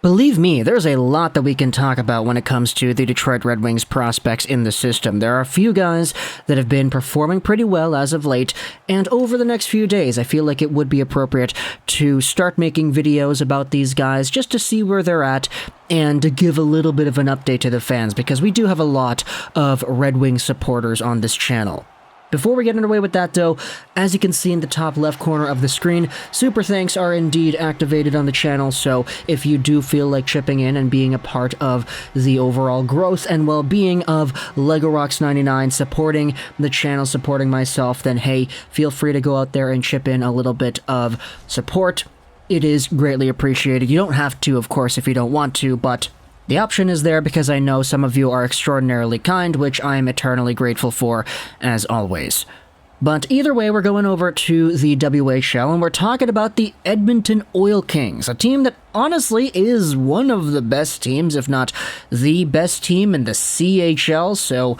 Believe me, there's a lot that we can talk about when it comes to the Detroit Red Wings prospects in the system. There are a few guys that have been performing pretty well as of late, and over the next few days, I feel like it would be appropriate to start making videos about these guys just to see where they're at and to give a little bit of an update to the fans, because we do have a lot of Red Wings supporters on this channel. Before we get underway with that though, as you can see in the top left corner of the screen, super thanks are indeed activated on the channel, so if you do feel like chipping in and being a part of the overall growth and well-being of Lego Rocks 99, supporting the channel, supporting myself, then hey, feel free to go out there and chip in a little bit of support. It is greatly appreciated. You don't have to, of course, if you don't want to, but the option is there because I know some of you are extraordinarily kind, which I am eternally grateful for, as always. But either way, we're going over to the WHL, and we're talking about the Edmonton Oil Kings, a team that honestly is one of the best teams, if not the best team in the CHL, so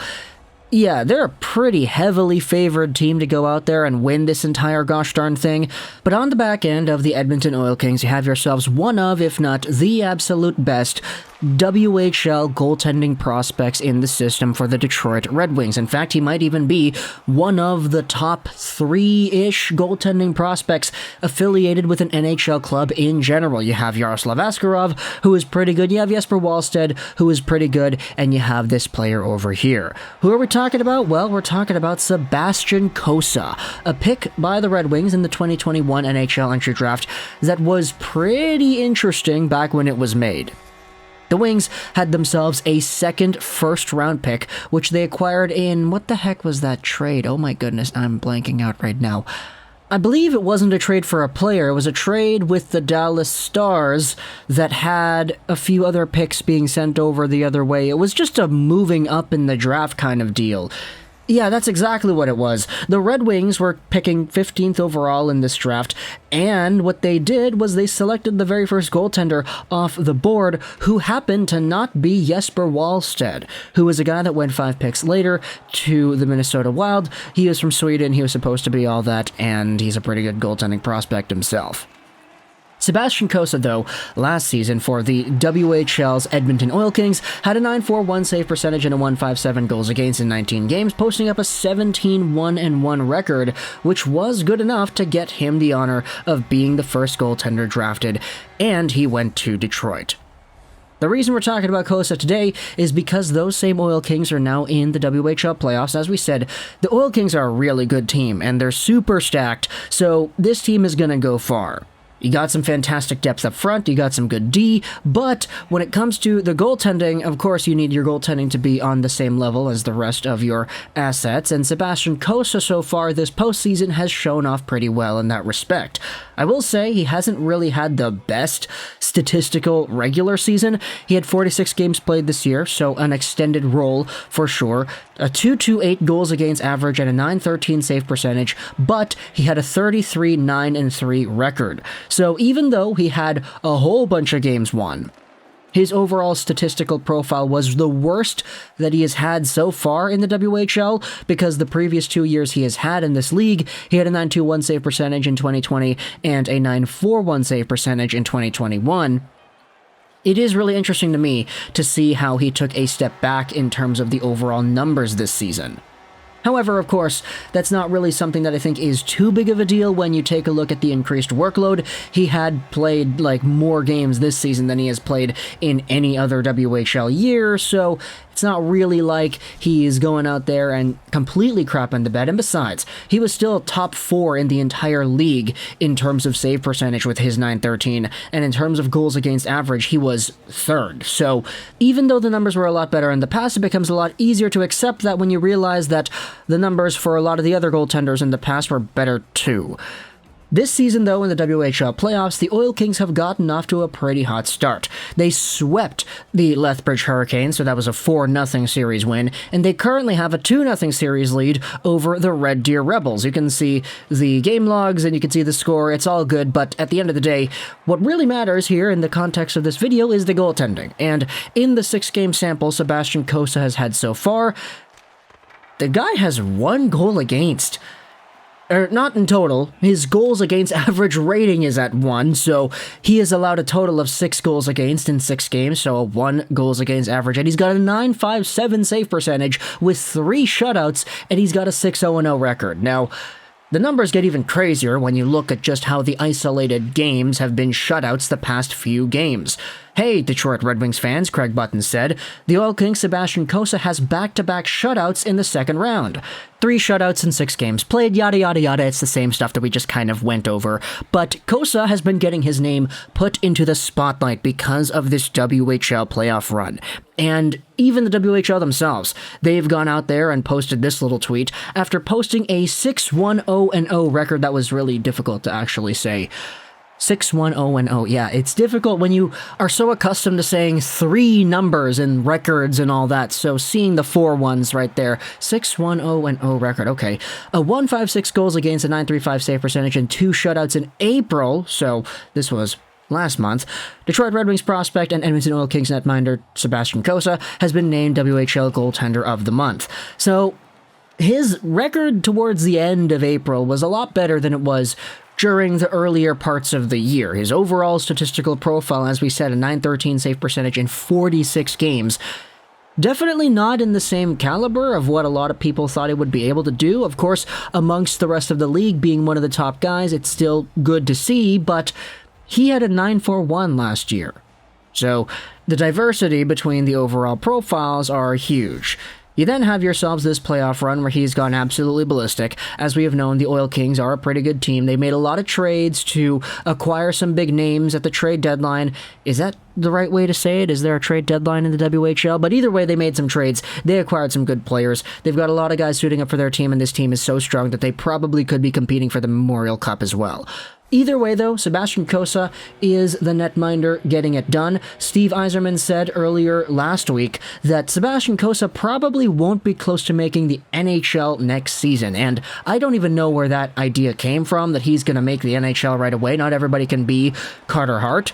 yeah, they're a pretty heavily favored team to go out there and win this entire gosh darn thing. But on the back end of the Edmonton Oil Kings, you have yourselves one of, if not the absolute best, WHL goaltending prospects in the system for the Detroit Red Wings. In fact, he might even be one of the top 3-ish goaltending prospects affiliated with an NHL club in general. You have Yaroslav Askarov, who is pretty good. You have Jesper Wallstedt, who is pretty good. And you have this player over here. Who are we talking about? Well, we're talking about Sebastian Cossa, a pick by the Red Wings in the 2021 NHL Entry Draft that was pretty interesting back when it was made. The Wings had themselves a second first-round pick, which they acquired in, what the heck was that trade? Oh my goodness, I'm blanking out right now. I believe it wasn't a trade for a player, it was a trade with the Dallas Stars that had a few other picks being sent over the other way. It was just a moving up in the draft kind of deal. Yeah, that's exactly what it was. The Red Wings were picking 15th overall in this draft, and what they did was they selected the very first goaltender off the board, who happened to not be Jesper Wallstedt, who was a guy that went 5 picks later to the Minnesota Wild. He is from Sweden, he was supposed to be all that, and he's a pretty good goaltending prospect himself. Sebastian Cossa, though, last season for the WHL's Edmonton Oil Kings, had a .941 save percentage and a .157 goals against in 19 games, posting up a 17-1-1 record, which was good enough to get him the honor of being the first goaltender drafted, and he went to Detroit. The reason we're talking about Cossa today is because those same Oil Kings are now in the WHL playoffs. As we said, the Oil Kings are a really good team, and they're super stacked, so this team is going to go far. You got some fantastic depth up front, you got some good D, but when it comes to the goaltending, of course you need your goaltending to be on the same level as the rest of your assets, and Sebastian Cossa so far this postseason has shown off pretty well in that respect. I will say he hasn't really had the best statistical regular season. He had 46 games played this year, so an extended role for sure. A .228 goals against average and a .913 save percentage, but he had a 33-9-3 record. So even though he had a whole bunch of games won, his overall statistical profile was the worst that he has had so far in the WHL, because the previous 2 years he has had in this league, he had a .921 save percentage in 2020 and a .941 save percentage in 2021. It is really interesting to me to see how he took a step back in terms of the overall numbers this season. However, of course, that's not really something that I think is too big of a deal when you take a look at the increased workload. He had played more games this season than he has played in any other WHL year, so it's not really like he is going out there and completely crapping the bed. And besides, he was still top 4 in the entire league in terms of save percentage with his .913, and in terms of goals against average, he was 3rd. So even though the numbers were a lot better in the past, it becomes a lot easier to accept that when you realize that the numbers for a lot of the other goaltenders in the past were better too. This season, though, in the WHL playoffs, the Oil Kings have gotten off to a pretty hot start. They swept the Lethbridge Hurricanes, so that was a 4-0 series win, and they currently have a 2-0 series lead over the Red Deer Rebels. You can see the game logs and you can see the score, it's all good, but at the end of the day, what really matters here in the context of this video is the goaltending. And in the 6-game sample Sebastian Cossa has had so far, the guy has 1 goal against. not in total. His goals against average rating is at 1, so he has allowed a total of 6 goals against in 6 games, so a 1 goals against average, and he's got a .957 save percentage with 3 shutouts, and he's got a 6-0-0 record. Now, the numbers get even crazier when you look at just how the isolated games have been shutouts the past few games. Hey, Detroit Red Wings fans, Craig Button said, the Oil King Sebastian Cossa has back-to-back shutouts in the second round. 3 shutouts in 6 games played, yada yada yada, it's the same stuff that we just kind of went over. But Cossa has been getting his name put into the spotlight because of this WHL playoff run. And even the WHL themselves, they've gone out there and posted this little tweet after posting a 6-1-0-0 record that was really difficult to actually say. 6-1-0-0. Yeah, it's difficult when you are so accustomed to saying 3 numbers and records and all that. So seeing the 4 ones right there, 6-1-0-0 record. Okay, a 156 goals against, a .935 save percentage, and 2 shutouts in April. So this was last month. Detroit Red Wings prospect and Edmonton Oil Kings netminder Sebastian Cossa has been named WHL Goaltender of the Month. So his record towards the end of April was a lot better than it was during the earlier parts of the year. His overall statistical profile, as we said, a .913 save percentage in 46 games. Definitely not in the same caliber of what a lot of people thought he would be able to do. Of course, amongst the rest of the league, being one of the top guys, it's still good to see, but he had a .941 last year. So the diversity between the overall profiles are huge. You then have yourselves this playoff run where he's gone absolutely ballistic. As we have known, the Oil Kings are a pretty good team. They made a lot of trades to acquire some big names at the trade deadline. Is that the right way to say it? Is there a trade deadline in the WHL? But either way, they made some trades. They acquired some good players. They've got a lot of guys suiting up for their team, and this team is so strong that they probably could be competing for the Memorial Cup as well. Either way, though, Sebastian Cossa is the netminder getting it done. Steve Yzerman said earlier last week that Sebastian Cossa probably won't be close to making the NHL next season, and I don't even know where that idea came from, that he's going to make the NHL right away. Not everybody can be Carter Hart.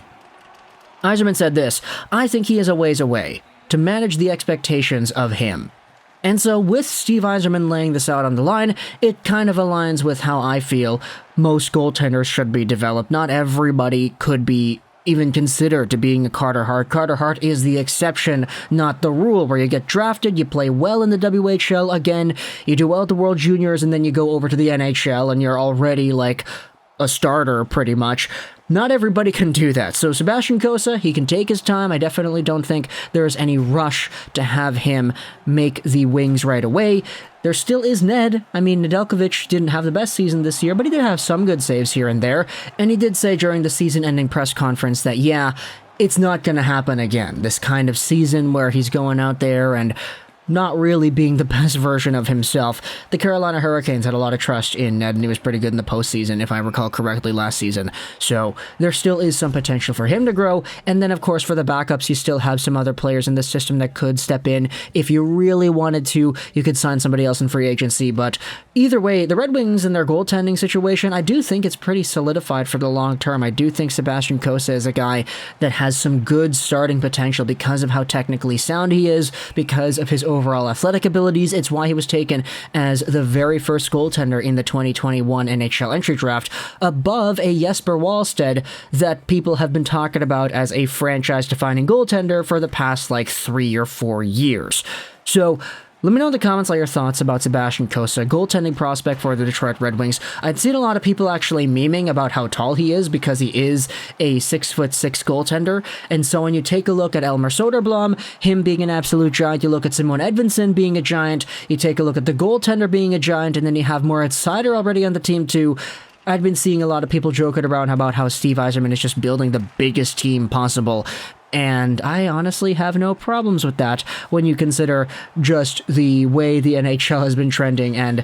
Yzerman said this, I think he is a ways away to manage the expectations of him. And so with Steve Yzerman laying this out on the line, it kind of aligns with how I feel most goaltenders should be developed. Not everybody could be even considered to being a Carter Hart. Carter Hart is the exception, not the rule, where you get drafted, you play well in the WHL, again, you do well at the World Juniors, and then you go over to the NHL and you're already like a starter pretty much. Not everybody can do that. So Sebastian Cossa, he can take his time. I definitely don't think there's any rush to have him make the Wings right away. There still is Ned. I mean, Nedeljkovic didn't have the best season this year, but he did have some good saves here and there. And he did say during the season-ending press conference that, yeah, it's not going to happen again. This kind of season where he's going out there and not really being the best version of himself. The Carolina Hurricanes had a lot of trust in Ned, and he was pretty good in the postseason, if I recall correctly, last season. So there still is some potential for him to grow. And then, of course, for the backups, you still have some other players in the system that could step in. If you really wanted to, you could sign somebody else in free agency. But either way, the Red Wings and their goaltending situation, I do think it's pretty solidified for the long term. I do think Sebastian Cossa is a guy that has some good starting potential because of how technically sound he is, because of his overall athletic abilities. It's why he was taken as the very first goaltender in the 2021 NHL Entry Draft, above a Jesper Wallstedt that people have been talking about as a franchise-defining goaltender for the past, 3 or 4 years. So let me know in the comments all your thoughts about Sebastian Cossa, goaltending prospect for the Detroit Red Wings. I'd seen a lot of people actually memeing about how tall he is because he is a 6'6" goaltender. And so when you take a look at Elmer Soderblom, him being an absolute giant, you look at Simon Edvinsson being a giant, you take a look at the goaltender being a giant, and then you have Moritz Seider already on the team too. I've been seeing a lot of people joking around about how Steve Yzerman is just building the biggest team possible. And I honestly have no problems with that when you consider just the way the NHL has been trending and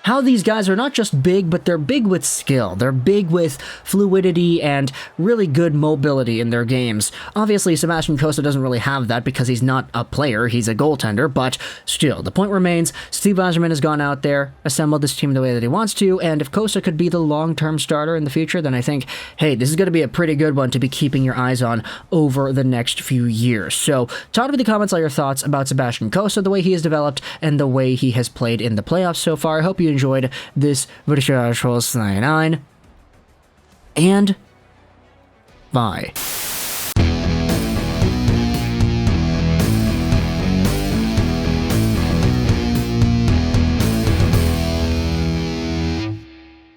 how these guys are not just big, but they're big with skill. They're big with fluidity and really good mobility in their games. Obviously, Sebastian Cossa doesn't really have that because he's not a player, he's a goaltender, but still, the point remains, Steve Yzerman has gone out there, assembled this team the way that he wants to, and if Cossa could be the long-term starter in the future, then I think, hey, this is going to be a pretty good one to be keeping your eyes on over the next few years. So, talk to me in the comments all your thoughts about Sebastian Cossa, the way he has developed, and the way he has played in the playoffs so far. I hope you you enjoyed this video, and bye.